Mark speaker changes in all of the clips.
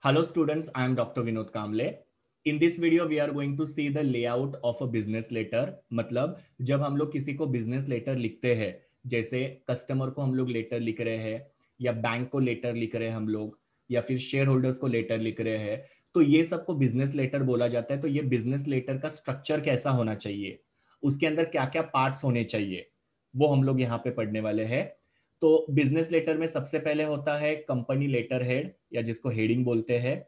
Speaker 1: Hello students, I am Dr. Vinod Kamble. In this video, we are going to see the layout of a business letter. मतलब जब हम लोग किसी को business letter लिखते हैं, जैसे कस्टमर को हम लोग लेटर लिख रहे हैं या बैंक को लेटर लिख रहे हैं हम लोग या फिर शेयर होल्डर्स को लेटर लिख रहे हैं, तो ये सबको बिजनेस लेटर बोला जाता है। तो ये बिजनेस लेटर का स्ट्रक्चर कैसा होना चाहिए, उसके अंदर क्या क्या पार्ट्स होने चाहिए, वो हम लोग यहाँ पे पढ़ने वाले हैं। तो बिजनेस लेटर में सबसे पहले होता है कंपनी लेटर हेड या जिसको हेडिंग बोलते हैं।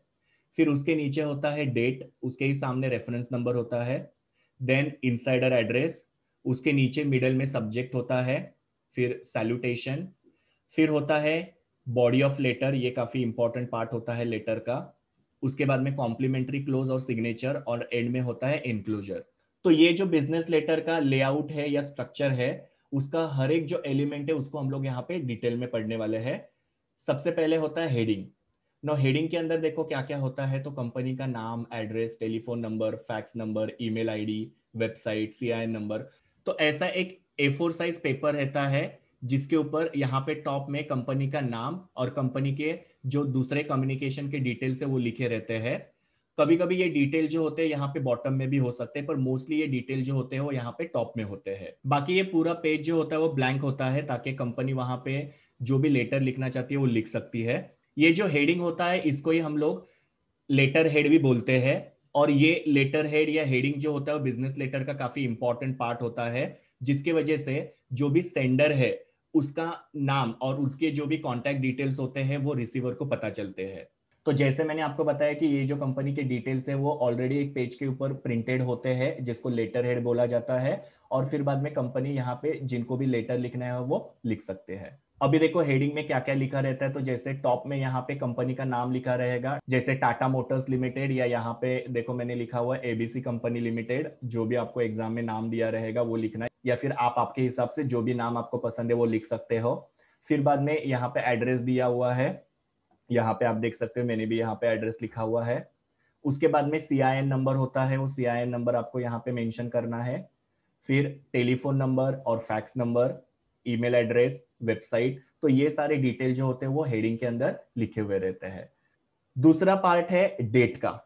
Speaker 1: फिर उसके नीचे होता है डेट, उसके ही सामने रेफरेंस नंबर होता है। देन इनसाइडर एड्रेस, उसके नीचे मिडल में सब्जेक्ट होता है। फिर सैल्यूटेशन, फिर होता है बॉडी ऑफ लेटर, ये काफी इंपॉर्टेंट पार्ट होता है लेटर का। उसके बाद में कॉम्प्लीमेंट्री क्लोज और सिग्नेचर, और एंड में होता है एनक्लोजर। तो ये जो बिजनेस लेटर का लेआउट है या स्ट्रक्चर है, उसका हर एक जो एलिमेंट है उसको हम लोग यहाँ पे डिटेल में पढ़ने वाले हैं। सबसे पहले होता है हेडिंग। नो हेडिंग के अंदर देखो क्या क्या होता है, तो कंपनी का नाम, address, telephone number, fax number, email ID, website, CIN number. तो ऐसा एक A4 साइज पेपर रहता है जिसके ऊपर यहाँ पे टॉप में कंपनी का नाम और कंपनी के जो दूसरे कम्युनिकेशन के डिटेल्स है वो लिखे रहते हैं। कभी कभी ये डिटेल जो होते हैं यहाँ पे बॉटम में भी हो सकते हैं, पर मोस्टली ये डिटेल जो होते हैं वो यहाँ पे टॉप में होते हैं। बाकी ये पूरा पेज जो होता है वो ब्लैंक होता है ताकि कंपनी वहां पे जो भी लेटर लिखना चाहती है वो लिख सकती है। ये जो हेडिंग होता है इसको ही हम लोग लेटर हेड भी बोलते हैं। और ये लेटर हेड या हेडिंग जो होता है वो बिजनेस लेटर का काफी इंपॉर्टेंट पार्ट होता है, जिसकी वजह से जो भी सेंडर है उसका नाम और उसके जो भी कॉन्टैक्ट डिटेल्स होते हैं वो रिसीवर को पता चलते हैं। तो जैसे मैंने आपको बताया कि ये जो कंपनी के डिटेल्स है वो ऑलरेडी एक पेज के ऊपर प्रिंटेड होते हैं जिसको लेटर हेड बोला जाता है, और फिर बाद में कंपनी यहाँ पे जिनको भी लेटर लिखना है वो लिख सकते हैं। अभी देखो हेडिंग में क्या क्या लिखा रहता है, तो जैसे टॉप में यहाँ पे कंपनी का नाम लिखा रहेगा, जैसे टाटा मोटर्स लिमिटेड, या यहाँ पे देखो मैंने लिखा हुआ एबीसी कंपनी लिमिटेड। जो भी आपको एग्जाम में नाम दिया रहेगा वो लिखना है, या फिर आप आपके हिसाब से जो भी नाम आपको पसंद है वो लिख सकते हो। फिर बाद में यहाँ पे एड्रेस दिया हुआ है, यहाँ पे आप देख सकते हो मैंने भी यहाँ पे एड्रेस लिखा हुआ है। उसके बाद में सीआईएन नंबर होता है, वो सीआईएन नंबर आपको यहाँ पे मेंशन करना है। फिर टेलीफोन नंबर और fax number, email address, website. तो ये सारे डिटेल जो होते हैं वो हेडिंग के अंदर लिखे हुए रहते हैं। दूसरा पार्ट है डेट का।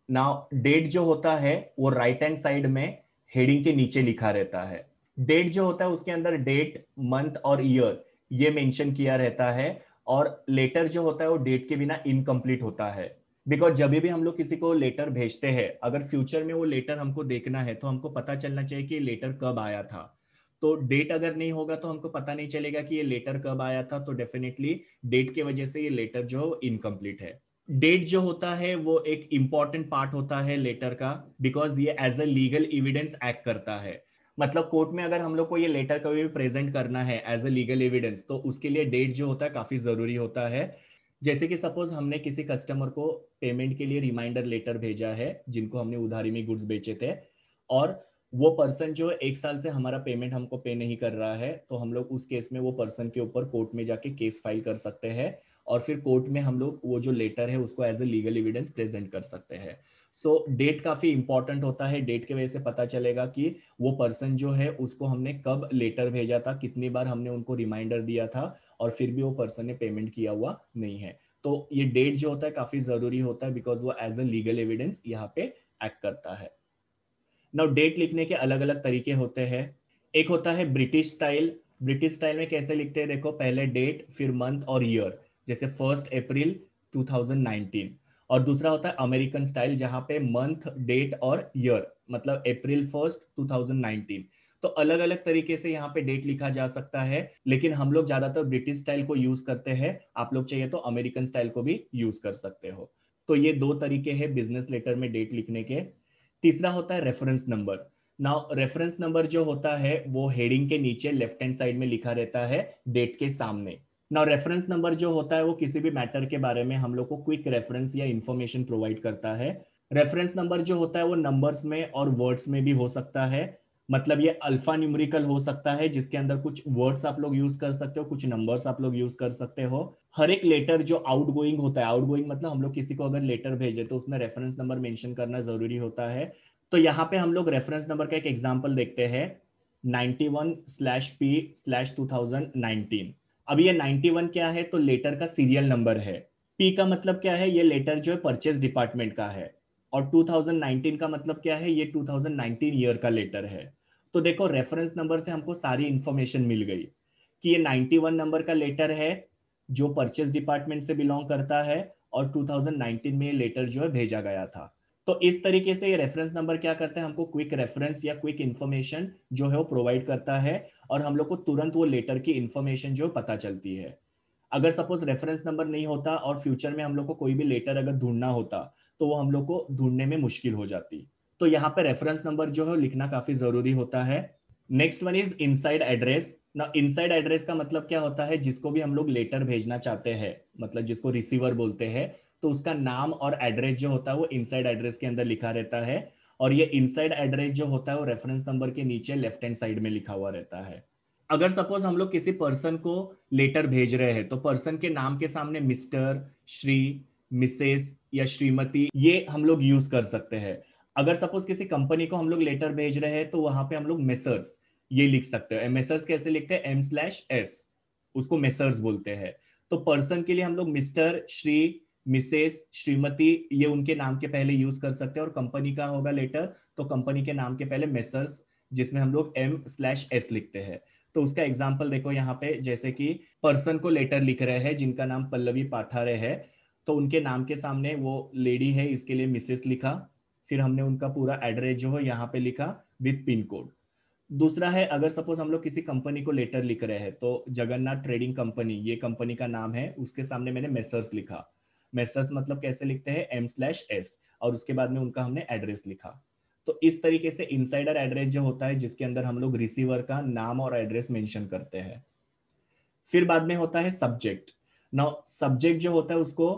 Speaker 1: नाउ डेट जो होता है वो राइट हैंड साइड में हेडिंग के नीचे लिखा रहता है। डेट जो होता है उसके अंदर डेट, मंथ और ईयर ये मेंशन किया रहता है। और लेटर जो होता है वो डेट के बिना इनकम्प्लीट होता है। बिकॉज जब भी हम लोग किसी को लेटर भेजते हैं, अगर फ्यूचर में वो लेटर हमको देखना है तो हमको पता चलना चाहिए कि ये लेटर कब आया था। तो डेट अगर नहीं होगा तो हमको पता नहीं चलेगा कि ये लेटर कब आया था, तो डेफिनेटली डेट के वजह से ये लेटर जो इनकम्प्लीट है। डेट जो होता है वो एक इंपॉर्टेंट पार्ट होता है लेटर का, बिकॉज ये as a legal evidence act करता है। मतलब कोर्ट में अगर हम लोग को ये लेटर कभी भी प्रेजेंट करना है एज अ लीगल एविडेंस, तो उसके लिए डेट जो होता है काफी जरूरी होता है। जैसे कि सपोज हमने किसी कस्टमर को पेमेंट के लिए रिमाइंडर लेटर भेजा है, जिनको हमने उधारी में गुड्स बेचे थे, और वो पर्सन जो 1 साल से हमारा पेमेंट हमको पे नहीं कर रहा है, तो हम लोग उस केस में वो पर्सन के ऊपर कोर्ट में जाके केस फाइल कर सकते हैं। और फिर कोर्ट में हम लोग वो जो लेटर है उसको as a legal evidence present कर सकते हैं। सो डेट काफी इंपॉर्टेंट होता है। डेट की वजह से पता चलेगा कि वो पर्सन जो है उसको हमने कब लेटर भेजा था, कितनी बार हमने उनको रिमाइंडर दिया था, और फिर भी वो पर्सन ने पेमेंट किया हुआ नहीं है। तो ये डेट जो होता है काफी जरूरी होता है, बिकॉज वो एज ए लीगल एविडेंस यहाँ पे एक्ट करता है। नाउ डेट लिखने के अलग अलग तरीके होते हैं। एक होता है ब्रिटिश स्टाइल। ब्रिटिश स्टाइल में कैसे लिखते हैं, देखो पहले डेट फिर मंथ और ईयर, जैसे 1 अप्रैल 2019। और दूसरा होता है अमेरिकन स्टाइल, जहां पे मंथ, डेट और ईयर, मतलब April 1, 2019। तो अलग अलग तरीके से यहाँ पे डेट लिखा जा सकता है, लेकिन हम लोग ज्यादातर ब्रिटिश स्टाइल को यूज करते हैं। आप लोग चाहिए तो अमेरिकन स्टाइल को भी यूज कर सकते हो। तो ये दो तरीके हैं बिजनेस लेटर में डेट लिखने के। तीसरा होता है reference number. Now reference number जो होता है वो हेडिंग के नीचे लेफ्ट हैंड साइड में लिखा रहता है, डेट के सामने। नाउ रेफरेंस नंबर जो होता है वो किसी भी मैटर के बारे में हम लोग को क्विक रेफरेंस या इंफॉर्मेशन प्रोवाइड करता है। रेफरेंस नंबर जो होता है वो नंबर्स में और वर्ड्स में भी हो सकता है। मतलब ये अल्फा न्यूमेरिकल हो सकता है, जिसके अंदर कुछ वर्ड्स आप लोग यूज कर सकते हो, कुछ नंबर्स आप लोग यूज कर सकते हो। हर एक लेटर जो आउटगोइंग होता है, आउटगोइंग मतलब हम लोग किसी को अगर लेटर भेजे तो उसमें रेफरेंस नंबर मेंशन करना जरूरी होता है। तो यहाँ पे हम लोग रेफरेंस नंबर का एक एग्जांपल देखते हैं, 91/P/2019। अब ये 91 क्या है, तो लेटर का सीरियल नंबर है। पी का मतलब क्या है, ये लेटर जो है परचेज डिपार्टमेंट का है, और 2019 का मतलब क्या है, ये 2019 ईयर का लेटर है। तो देखो रेफरेंस नंबर से हमको सारी इंफॉर्मेशन मिल गई कि ये 91 नंबर का लेटर है जो परचेज डिपार्टमेंट से बिलोंग करता है, और 2019 में ये लेटर जो है भेजा गया था। तो इस तरीके से ये रेफरेंस नंबर क्या करता है, हमको क्विक रेफरेंस या क्विक इंफॉर्मेशन जो है वो प्रोवाइड करता है, और हम लोग को तुरंत वो लेटर की इंफॉर्मेशन जो पता चलती है। अगर सपोज रेफरेंस नंबर नहीं होता और फ्यूचर में हम लोग को कोई भी लेटर अगर ढूंढना होता, तो वो हम लोग को ढूंढने में मुश्किल हो जाती। तो यहाँ पे रेफरेंस नंबर जो है लिखना काफी जरूरी होता है। Next one is inside address ना। इनसाइड एड्रेस का मतलब क्या होता है, जिसको भी हम लोग लेटर भेजना चाहते हैं, मतलब जिसको रिसीवर बोलते हैं, तो उसका नाम और एड्रेस जो होता है वो इनसाइड एड्रेस के अंदर लिखा रहता है। और ये इनसाइड एड्रेस जो होता है वो रेफरेंस नंबर के नीचे लेफ्ट हैंड साइड में लिखा हुआ रहता है। अगर सपोज हम लोग किसी पर्सन को लेटर भेज रहे हैं, तो पर्सन के नाम के सामने मिस्टर, श्री, मिसेस या श्रीमती ये हम लोग यूज कर सकते हैं। अगर सपोज किसी कंपनी को हम लोग लेटर भेज रहे हैं, तो वहां पे हम लोग मेसर्स ये लिख सकते हैं। मेसर्स कैसे लिखते हैं, M/S, उसको मेसर्स बोलते हैं। तो पर्सन के लिए हम लोग मिस्टर, श्री, मिसेस, श्रीमती ये उनके नाम के पहले यूज कर सकते हैं। और कंपनी का होगा लेटर, तो कंपनी के नाम के पहले मेसर्स, जिसमें हम लोग M/S लिखते हैं। तो उसका एग्जाम्पल देखो यहाँ पे, जैसे कि पर्सन को लेटर लिख रहे हैं जिनका नाम पल्लवी पाठारे है, तो उनके नाम के सामने वो लेडी है, इसके लिए मिसेस लिखा। फिर हमने उनका पूरा एड्रेस जो है यहाँ पे लिखा विद पिन कोड। दूसरा है, अगर सपोज हम लोग किसी कंपनी को लेटर लिख रहे हैं, तो जगन्नाथ ट्रेडिंग कंपनी ये कंपनी का नाम है, उसके सामने मैंने मेसर्स लिखा। मेसर्स मतलब कैसे लिखते हैं, M/S, और उसके बाद में उनका हमने एड्रेस लिखा। तो इस तरीके से इनसाइडर एड्रेस जो होता है, जिसके अंदर हम लोग रिसीवर का नाम और एड्रेस मेंशन करते हैं। फिर बाद में होता है सब्जेक्ट। नाउ सब्जेक्ट जो होता है उसको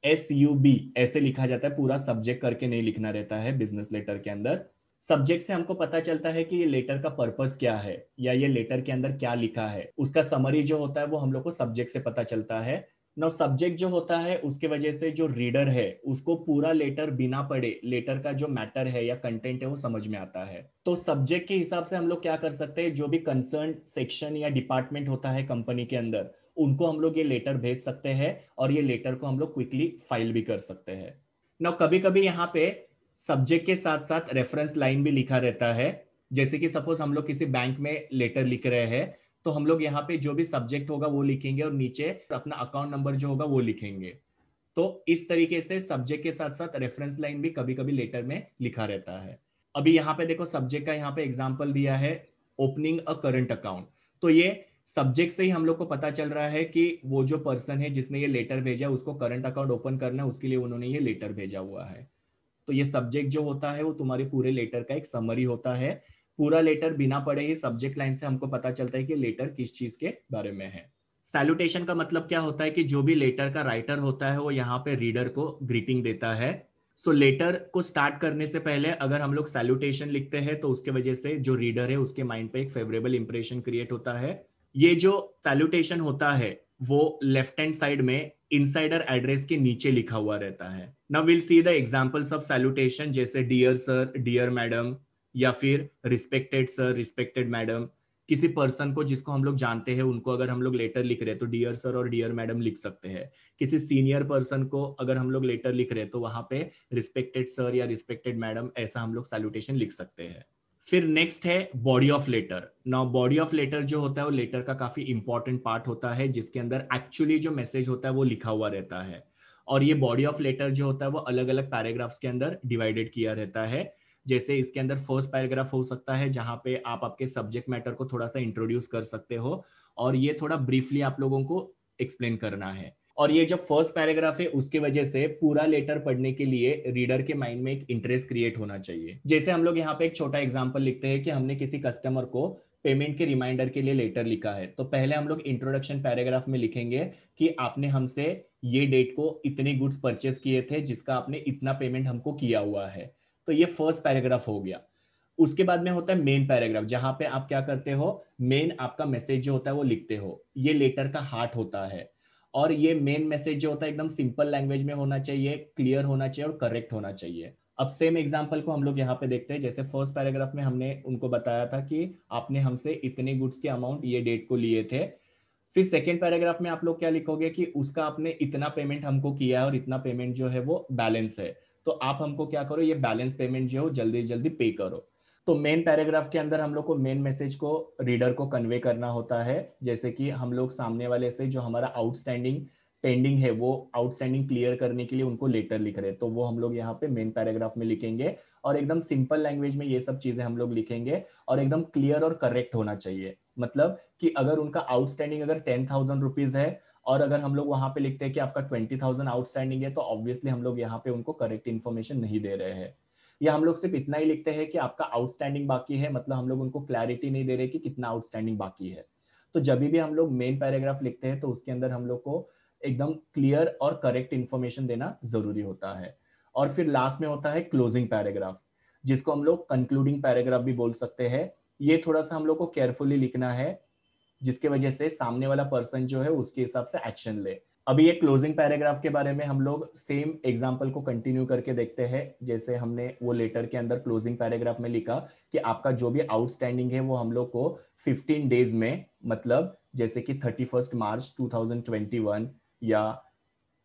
Speaker 1: SUB ऐसे लिखा जाता है, पूरा सब्जेक्ट करके नहीं लिखना रहता है बिजनेस लेटर के अंदर। सब्जेक्ट से हमको पता चलता है कि ये लेटर का पर्पस क्या है, या ये लेटर के अंदर क्या लिखा है, उसका समरी जो होता है वो हम लोग को सब्जेक्ट से पता चलता है। नाउ सब्जेक्ट जो होता है उसके वजह से जो रीडर है उसको पूरा लेटर बिना पढ़े लेटर का जो मैटर है या कंटेंट है वो समझ में आता है। तो सब्जेक्ट के हिसाब से हम लोग क्या कर सकते हैं, जो भी कंसर्न सेक्शन या डिपार्टमेंट होता है कंपनी के अंदर, उनको हम लोग ये लेटर भेज सकते हैं, और ये लेटर को हम लोग क्विकली फाइल भी कर सकते हैं। नाउ कभी कभी यहाँ पे सब्जेक्ट के साथ साथ रेफरेंस लाइन भी लिखा रहता है। जैसे कि सपोज हम लोग किसी बैंक में लेटर लिख रहे हैं, तो हम लोग यहाँ पे जो भी सब्जेक्ट होगा वो लिखेंगे, और नीचे अपना अकाउंट नंबर जो होगा वो लिखेंगे। तो इस तरीके से सब्जेक्ट के साथ साथ रेफरेंस लाइन भी कभी कभी लेटर में लिखा रहता है। अभी यहाँ पे देखो सब्जेक्ट का यहाँ पे एग्जांपल दिया है, ओपनिंग अ करंट अकाउंट। तो ये सब्जेक्ट से ही हम लोग को पता चल रहा है कि वो जो पर्सन है जिसने ये लेटर भेजा उसको करंट अकाउंट ओपन करना है, उसके लिए उन्होंने ये लेटर भेजा हुआ है। तो ये सब्जेक्ट जो होता है वो तुम्हारे पूरे लेटर का एक समरी होता है। पूरा लेटर बिना पढ़े ही सब्जेक्ट लाइन से हमको पता चलता है कि लेटर किस चीज के बारे में है। सैल्यूटेशन का मतलब क्या होता है कि जो भी लेटर का राइटर होता है वो यहाँ पे रीडर को ग्रीटिंग देता है। सो लेटर को स्टार्ट करने से पहले अगर हम लोग सैल्यूटेशन लिखते हैं, तो उसके वजह से जो रीडर है उसके माइंड पे एक फेवरेबल इंप्रेशन क्रिएट होता है। ये जो सैल्यूटेशन होता है वो लेफ्ट हैंड साइड में इनसाइडर एड्रेस के नीचे लिखा हुआ रहता है। Now will see the examples of salutation, जैसे डियर सर, डियर मैडम, या फिर रिस्पेक्टेड सर, रिस्पेक्टेड मैडम। किसी पर्सन को जिसको हम लोग जानते हैं उनको अगर हम लोग लेटर लिख रहे हैं तो डियर सर और डियर मैडम लिख सकते हैं। किसी सीनियर पर्सन को अगर हम लोग लेटर लिख रहे हैं तो वहां पे रिस्पेक्टेड सर या रिस्पेक्टेड मैडम ऐसा हम लोग सैल्यूटेशन लिख सकते हैं। फिर नेक्स्ट है body of letter. Now body of letter जो होता है वो लेटर का काफी इंपॉर्टेंट पार्ट होता है, जिसके अंदर एक्चुअली जो मैसेज होता है वो लिखा हुआ रहता है। और ये बॉडी ऑफ लेटर जो होता है वो अलग अलग पैराग्राफ्स के अंदर डिवाइडेड किया रहता है। जैसे इसके अंदर फर्स्ट पैराग्राफ हो सकता है जहां पे आप आपके सब्जेक्ट मैटर को थोड़ा सा इंट्रोड्यूस कर सकते हो, और ये थोड़ा ब्रीफली आप लोगों को एक्सप्लेन करना है। और ये जो फर्स्ट पैराग्राफ है उसके वजह से पूरा लेटर पढ़ने के लिए रीडर के माइंड में एक इंटरेस्ट क्रिएट होना चाहिए। जैसे हम लोग यहाँ पे एक छोटा एग्जांपल लिखते हैं कि हमने किसी कस्टमर को पेमेंट के रिमाइंडर के लिए लेटर लिखा है, तो पहले हम लोग इंट्रोडक्शन पैराग्राफ में लिखेंगे कि आपने हमसे ये डेट को इतने गुड्स परचेस किए थे जिसका आपने इतना पेमेंट हमको किया हुआ है। तो ये फर्स्ट पैराग्राफ हो गया। उसके बाद में होता है मेन पैराग्राफ, जहां पे आप क्या करते हो, मेन आपका मैसेज जो होता है वो लिखते हो। ये लेटर का हार्ट होता है। और ये मेन मैसेज जो होता है एकदम सिंपल लैंग्वेज में होना चाहिए, क्लियर होना चाहिए और करेक्ट होना चाहिए। अब सेम एग्जांपल को हम लोग यहाँ पे देखते हैं। जैसे फर्स्ट पैराग्राफ में हमने उनको बताया था कि आपने हमसे इतने गुड्स के अमाउंट ये डेट को लिए थे, फिर सेकेंड पैराग्राफ में आप लोग क्या लिखोगे कि उसका आपने इतना पेमेंट हमको किया है और इतना पेमेंट जो है वो बैलेंस है, तो आप हमको क्या करो, ये बैलेंस पेमेंट जो है जल्दी जल्दी पे करो। तो मेन पैराग्राफ के अंदर हम लोग को मेन मैसेज को रीडर को कन्वे करना होता है, जैसे कि हम लोग सामने वाले से जो हमारा आउटस्टैंडिंग पेंडिंग है वो आउटस्टैंडिंग क्लियर करने के लिए उनको लेटर लिख रहे हैं, तो वो हम लोग यहाँ पे मेन पैराग्राफ में लिखेंगे और एकदम सिंपल लैंग्वेज में ये सब चीजें हम लोग लिखेंगे और एकदम क्लियर और करेक्ट होना चाहिए। मतलब कि अगर उनका आउटस्टैंडिंग अगर 10,000 रुपीज है और अगर हम लोग वहां पे लिखते हैं कि आपका 20,000 आउटस्टैंडिंग है, तो ऑब्वियसली हम लोग यहाँ पे उनको करेक्ट इन्फॉर्मेशन नहीं दे रहे हैं। या हम लोग सिर्फ इतना ही लिखते हैं कि आपका आउटस्टैंडिंग बाकी है, मतलब हम लोग उनको क्लैरिटी नहीं दे रहे कि कितना आउटस्टैंडिंग बाकी है। तो जब भी हम लोग मेन पैराग्राफ लिखते हैं तो उसके अंदर हम लोग को एकदम क्लियर और करेक्ट इन्फॉर्मेशन देना जरूरी होता है। और फिर लास्ट में होता है क्लोजिंग पैराग्राफ, जिसको हम लोग कंक्लूडिंग पैराग्राफ भी बोल सकते हैं। ये थोड़ा सा हम लोग को केयरफुली लिखना है, जिसके वजह से सामने वाला पर्सन जो है उसके हिसाब से एक्शन ले। अभी ये क्लोजिंग पैराग्राफ के बारे में हम लोग सेम एग्जांपल को कंटिन्यू करके देखते हैं। जैसे हमने वो लेटर के अंदर क्लोजिंग पैराग्राफ में लिखा कि आपका जो भी आउटस्टैंडिंग है वो हम लोग को 15 डेज में, मतलब जैसे कि 31 मार्च 2021 या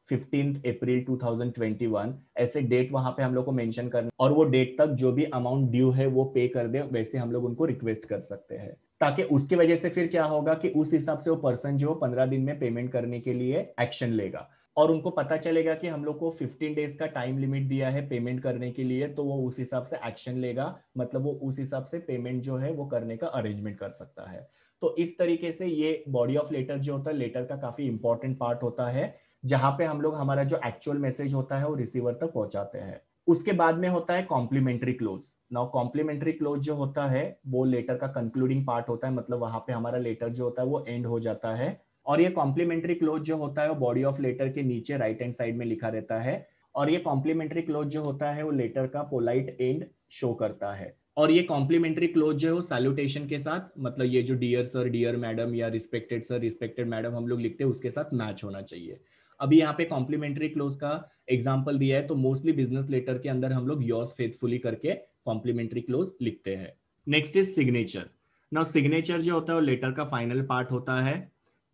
Speaker 1: 15 अप्रैल 2021, ऐसे डेट वहां पे हम लोग को मेंशन करना और वो डेट तक जो भी अमाउंट ड्यू है वो पे कर दे, वैसे हम लोग उनको रिक्वेस्ट कर सकते हैं। ताकि उसकी वजह से फिर क्या होगा कि उस हिसाब से वो पर्सन जो 15 दिन में पेमेंट करने के लिए एक्शन लेगा और उनको पता चलेगा कि हम लोग को 15 डेज का टाइम लिमिट दिया है पेमेंट करने के लिए, तो वो उस हिसाब से एक्शन लेगा, मतलब वो उस हिसाब से पेमेंट जो है वो करने का अरेंजमेंट कर सकता है। तो इस तरीके से ये बॉडी ऑफ लेटर जो होता है लेटर का काफी इंपॉर्टेंट पार्ट होता है, जहां पे हम लोग हमारा जो एक्चुअल मैसेज होता है वो रिसीवर तक पहुंचाते हैं। उसके बाद में होता है complimentary close. Now complimentary close जो होता है वो लेटर का कंक्लूडिंग पार्ट होता है, मतलब वहां पे हमारा लेटर जो होता है वो एंड हो जाता है। और ये कॉम्प्लीमेंट्री क्लोज जो होता है वो बॉडी ऑफ लेटर के नीचे राइट हैंड साइड में लिखा रहता है। और ये कॉम्प्लीमेंट्री क्लोज जो होता है वो लेटर का पोलाइट एंड शो करता है। और ये कॉम्प्लीमेंट्री क्लोज जो है वो सैल्यूटेशन के साथ, मतलब ये जो डियर सर, डियर मैडम या रिस्पेक्टेड सर, रिस्पेक्टेड मैडम हम लोग लिखते हैं उसके साथ मैच होना चाहिए। अभी यहाँ पे कॉम्प्लीमेंट्री क्लोज का एग्जांपल दिया है, तो मोस्टली बिजनेस लेटर के अंदर हम लोग योर्स फेथफुली करके कॉम्प्लीमेंट्री क्लोज लिखते हैं। Next is signature. Now signature जो होता है वो लेटर का फाइनल पार्ट होता है।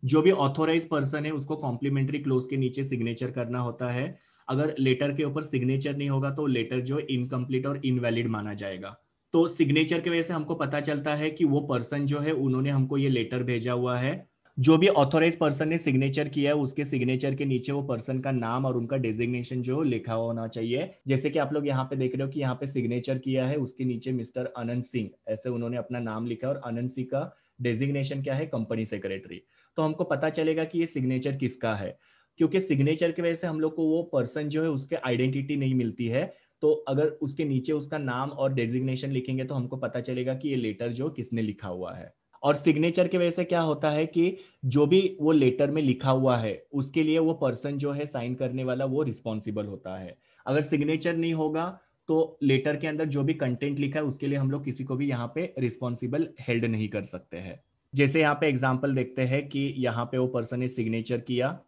Speaker 1: जो भी ऑथोराइज पर्सन है उसको कॉम्प्लीमेंट्री क्लोज के नीचे सिग्नेचर करना होता है। अगर लेटर के ऊपर सिग्नेचर नहीं होगा तो लेटर जो इनकम्प्लीट और इनवैलिड माना जाएगा। तो सिग्नेचर की वजह से हमको पता चलता है कि वो पर्सन जो है उन्होंने हमको ये लेटर भेजा हुआ है। जो भी ऑथोराइज पर्सन ने सिग्नेचर किया है उसके सिग्नेचर के नीचे वो पर्सन का नाम और उनका डेजिग्नेशन जो लिखा होना चाहिए। जैसे कि आप लोग यहाँ पे देख रहे हो कि यहाँ पे सिग्नेचर किया है, उसके नीचे मिस्टर अनंत सिंह ऐसे उन्होंने अपना नाम लिखा और अनंत सिंह का डेजिग्नेशन क्या है, कंपनी सेक्रेटरी। तो हमको पता चलेगा कि ये सिग्नेचर किसका है, क्योंकि सिग्नेचर की वजह से हम लोग को वो पर्सन जो है उसके आइडेंटिटी नहीं मिलती है। तो अगर उसके नीचे उसका नाम और डेजिग्नेशन लिखेंगे तो हमको पता चलेगा कि ये लेटर जो किसने लिखा हुआ है। और सिग्नेचर की वजह से क्या होता है कि जो भी वो लेटर में लिखा हुआ है उसके लिए वो पर्सन जो है साइन करने वाला वो रिस्पॉन्सिबल होता है। अगर सिग्नेचर नहीं होगा तो लेटर के अंदर जो भी कंटेंट लिखा है उसके लिए हम लोग किसी को भी यहाँ पे रिस्पॉन्सिबल हेल्ड नहीं कर सकते हैं। जैसे यहाँ पे एग्जांपल देखते हैं कि यहाँ पे वो पर्सन ने सिग्नेचर किया,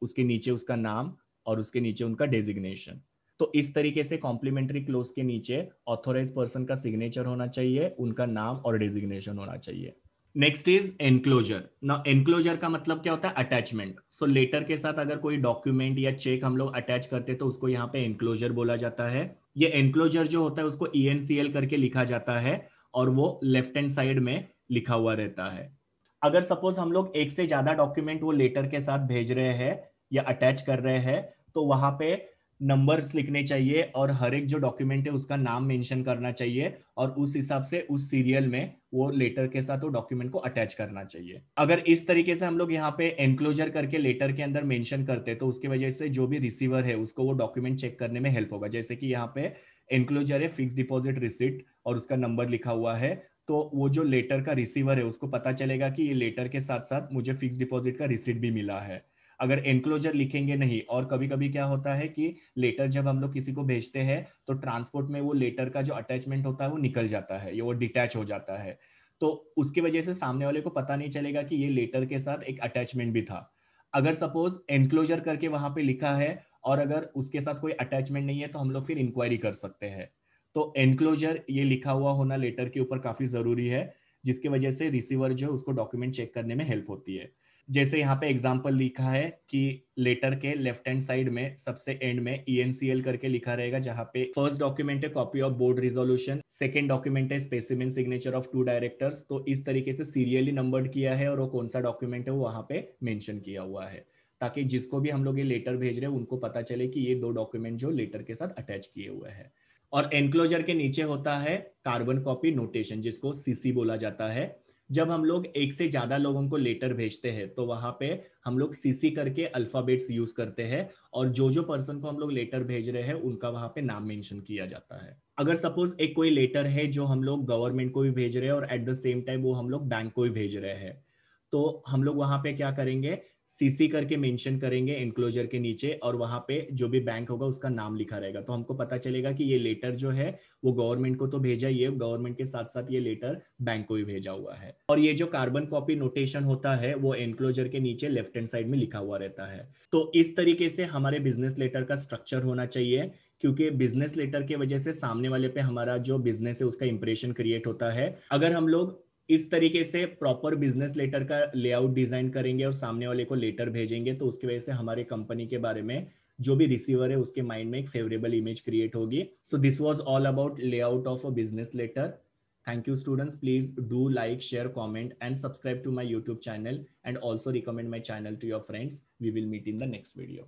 Speaker 1: उसके नीचे उसका नाम और उसके नीचे उनका डेजिग्नेशन। तो इस तरीके से कॉम्प्लीमेंट्री क्लोज के नीचे ऑथोराइज पर्सन का सिग्नेचर होना चाहिए, उनका नाम और डेजिग्नेशन होना चाहिए। Next is enclosure. ना एनक्लोजर का मतलब क्या होता है, अटैचमेंट। सो लेटर के साथ अगर कोई डॉक्यूमेंट या चेक हम लोग अटैच करते हैं तो उसको यहाँ पे एनक्लोजर बोला जाता है। ये एनक्लोजर जो होता है उसको ENCL करके लिखा जाता है और वो लेफ्ट हैंड साइड में लिखा हुआ रहता है। अगर सपोज हम लोग एक से ज्यादा डॉक्यूमेंट वो लेटर के साथ भेज रहे हैं या अटैच कर रहे हैं तो वहां पे नंबर्स लिखने चाहिए और हर एक जो डॉक्यूमेंट है उसका नाम मेंशन करना चाहिए और उस हिसाब से उस सीरियल में वो लेटर के साथ वो डॉक्यूमेंट को अटैच करना चाहिए। अगर इस तरीके से हम लोग यहाँ पे एनक्लोजर करके लेटर के अंदर मेंशन करते हैं तो उसकी वजह से जो भी रिसीवर है उसको वो डॉक्यूमेंट चेक करने में हेल्प होगा। जैसे कि यहाँ पे एनक्लोजर है फिक्स डिपॉजिट रिसिप्ट और उसका नंबर लिखा हुआ है, तो वो जो लेटर का रिसीवर है उसको पता चलेगा कि ये लेटर के साथ साथ मुझे फिक्स डिपॉजिट का रिसिप्ट भी मिला है। अगर एनक्लोजर लिखेंगे नहीं, और कभी कभी क्या होता है कि लेटर जब हम लोग किसी को भेजते हैं तो ट्रांसपोर्ट में वो लेटर का जो अटैचमेंट होता है वो निकल जाता है या वो डिटैच हो जाता है, तो उसकी वजह से सामने वाले को पता नहीं चलेगा कि ये लेटर के साथ एक अटैचमेंट भी था। अगर सपोज एनक्लोजर करके वहां पे लिखा है और अगर उसके साथ कोई अटैचमेंट नहीं है तो हम लोग फिर इंक्वायरी कर सकते हैं। तो एनक्लोजर ये लिखा हुआ होना लेटर के ऊपर काफी जरूरी है, जिसकी वजह से रिसीवर जो है उसको डॉक्यूमेंट चेक करने में हेल्प होती है। जैसे यहाँ पे एग्जांपल लिखा है कि लेटर के लेफ्ट हैंड साइड में सबसे एंड में ENCL करके लिखा रहेगा, जहाँ पे फर्स्ट डॉक्यूमेंट है copy of board resolution, second document है स्पेसिमेन सिग्नेचर ऑफ 2 डायरेक्टर्स। तो इस तरीके से सीरियली नंबर्ड किया है और वो कौन सा डॉक्यूमेंट है वो वहां पे मेंशन किया हुआ है, ताकि जिसको भी हम लोग ये लेटर भेज रहे हैं उनको पता चले कि ये 2 डॉक्यूमेंट जो लेटर के साथ अटैच किए हुए हैं। और एनक्लोजर के नीचे होता है कार्बन कॉपी नोटेशन, जिसको CC बोला जाता है। जब हम लोग एक से ज्यादा लोगों को लेटर भेजते हैं तो वहां पे हम लोग CC करके अल्फाबेट्स यूज करते हैं, और जो पर्सन को हम लोग लेटर भेज रहे हैं उनका वहां पे नाम मेंशन किया जाता है। अगर सपोज एक कोई लेटर है जो हम लोग गवर्नमेंट को भी भेज रहे हैं और एट द सेम टाइम वो हम लोग बैंक को भी भेज रहे हैं, तो हम लोग वहां पे क्या करेंगे, CC करके मेंशन करेंगे एनक्लोजर के नीचे, और वहां पे जो भी बैंक होगा उसका नाम लिखा रहेगा, तो हमको पता चलेगा कि ये लेटर जो है वो गवर्नमेंट को तो भेजा ही है, गवर्नमेंट के साथ साथ ये लेटर बैंक को भी भेजा हुआ है। और ये जो कार्बन कॉपी नोटेशन होता है वो एनक्लोजर के नीचे लेफ्ट हैंड साइड में लिखा हुआ रहता है। तो इस तरीके से हमारे बिजनेस लेटर का स्ट्रक्चर होना चाहिए, क्योंकि बिजनेस लेटर की वजह से सामने वाले पे हमारा जो बिजनेस है उसका इंप्रेशन क्रिएट होता है। अगर हम लोग इस तरीके से प्रॉपर बिजनेस लेटर का लेआउट डिजाइन करेंगे और सामने वाले को लेटर भेजेंगे, तो उसकी वजह से हमारे कंपनी के बारे में जो भी रिसीवर है उसके माइंड में एक फेवरेबल इमेज क्रिएट होगी। So this was all about layout of a business letter. Thank you students, please do like, share, comment and subscribe to my YouTube channel, and also recommend my channel to your friends. We will meet in the next video.